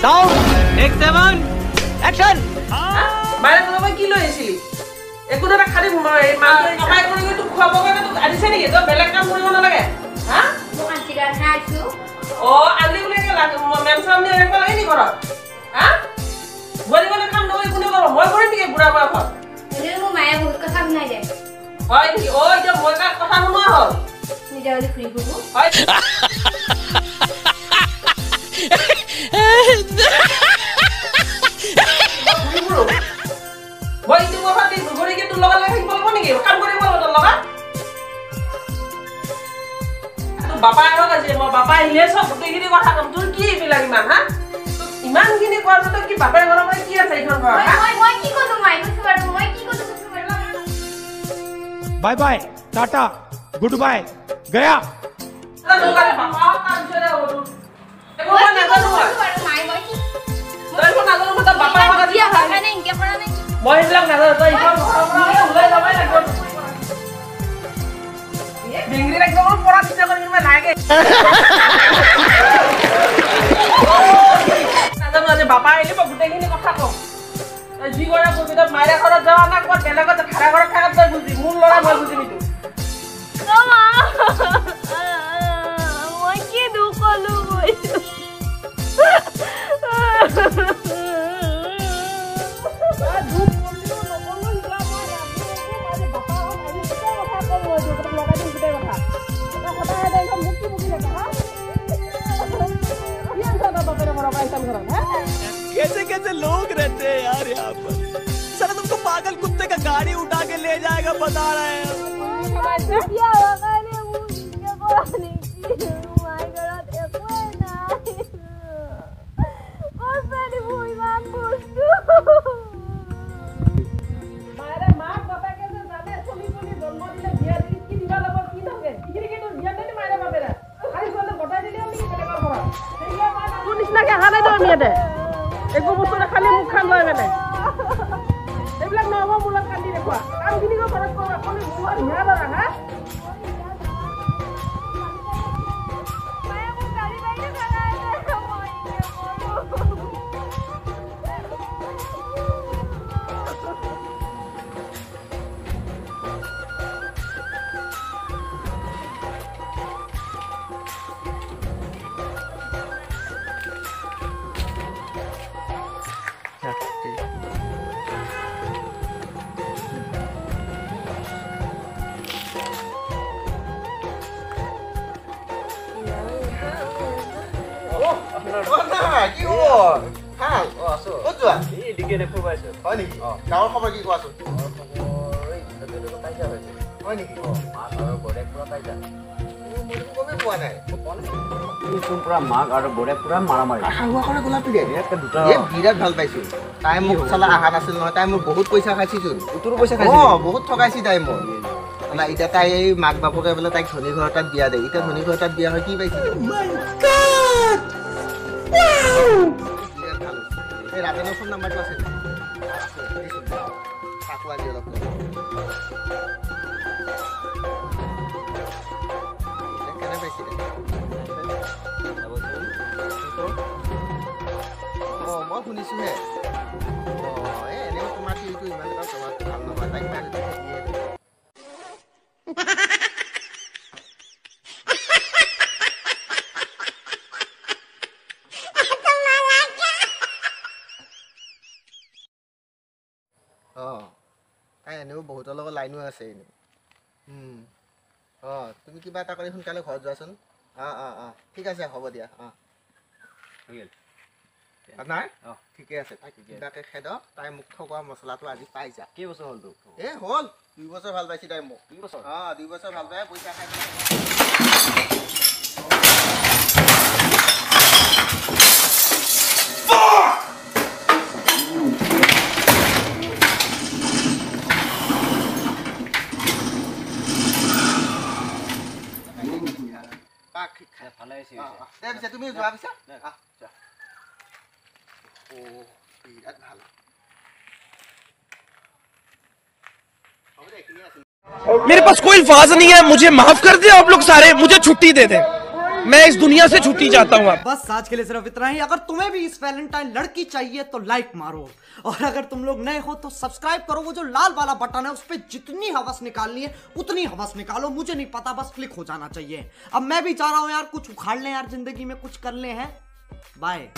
Sound take 7 action मारे तो मैं किलो এসিলি একো না খালি মামাই কৰি তো খুৱাব কাৰণে তো আনিছে নেকি তো বেলেগ কাম কৰিব নালাগে হা মই আন্তিৰা খাইছো ও আলি বুলি কে লাগে মেম সামনে এৰক লাগে নি ঘৰত হা বলি বলি কাম নকৰি কোনে কৰিব মই কৰিম নেকি বুঢ়া বয়সত এনে মই মায়ে বহুত কথা শুনাই যায় হয় নেকি ও এতিয়া মই কথা শুনোৱা হ'ল নিজে ওলি ফ্ৰী বুবু হয় Boy itu apa sih? Gori gitu logan lagi kalau nih, kan gori mau logan. Tuh bapak itu kan sih, mau bapak ini so, betul gini kok hakam tuh ki bilang iman, ha? Iman gini kok tuh ki bapak yang orang kia saya kan kok. Moi ki kok tuh mai, moi ki kok tuh bye bye tata goodbye गया Aduh kan bapak kan sudah udah. Aku mau nanya dulu. Moi ki. Terus nanya dulu kata bapak apa dia kan nih, dia pernah nih. Moi bilang nggak tahu, ikan orang mulai sampai lagi. Dingin lagi orang porak bisa kan ini lagi. Nada nada bapak ini kok gede gini kok kok. Jiwa aku kita marah orang Jawa anak kok bela kok khara khara khara tuh buzi, mul lora mau buzi itu. Mama, mau kidu kalau mau. कैसे कैसे लोग रहते हैं यार यहाँ पर sir तुमको पागल कुत्ते का गाड़ी उठा के ले जाएगा बता रहे हैं Ego bosor kali mukan loh mana? Dia bilang nama mulan kandi deh gua. Kamu gini kok pada kau luar nyala orang ha? বিৰাট ভাল পাইছো তাই মোক চালা আহা নাছিল নহয় তাই মোক বহুত পইচা খাইছিল তোৰ পইচা খাইছিল বহুত ঠগাইছি তাই মোক না এতিয়া তাই এই মাক বাপকে বোলে তাইক ধনী ঘৰ তাত বিয়া দে এতিয়া ধনী ঘৰ তাত বিয়া হয় কি পাইছিল এই ৰাজনৰ ফোন নাম্বাৰটো আছে তাকলা দি অলপ কেনে পাইছিলে মই শুনিছোহে এনেও তোমাৰ এইটো ইমান এটা চলাত ভাল নহয় তাইক পাই তাই এনেও বহুতৰ লগত লাইনো আছে এনেও তুমি কিবা এটা কৰি সোনকালে ঘৰত যোৱাচোন ঠিক আছে হ'ব দিয়া নাই ঠিকে আছে তাই কিবাকে খেদ তাই মোক ঠগোৱা মছলাটো আজি পাই যা কেইবছৰ হ'ল তোক হ'ল 2 বছৰ ভাল পাইছি তাই মোক 2 বছৰ 2 বছৰ ভাল পাই পইচা খাই তুমি যোৱা পিছা मेरे पास कोई अल्फाज नहीं है मुझे माफ कर दे आप लोग सारे मुझे छुट्टी दे दे मैं इस दुनिया से छुट्टी चाहता हूँ। बस आज के लिए सिर्फ इतना ही। अगर तुम्हें भी इस वैलेंटाइन लड़की चाहिए तो लाइक मारो, और अगर तुम लोग नए हो तो सब्सक्राइब करो। वो जो लाल वाला बटन है उस पर जितनी हवस निकालनी है उतनी हवस निकालो, मुझे नहीं पता, बस क्लिक हो जाना चाहिए। अब मैं भी चाह रहा हूँ यार कुछ उखाड़ लें यार, जिंदगी में कुछ कर ले हैं। बाय।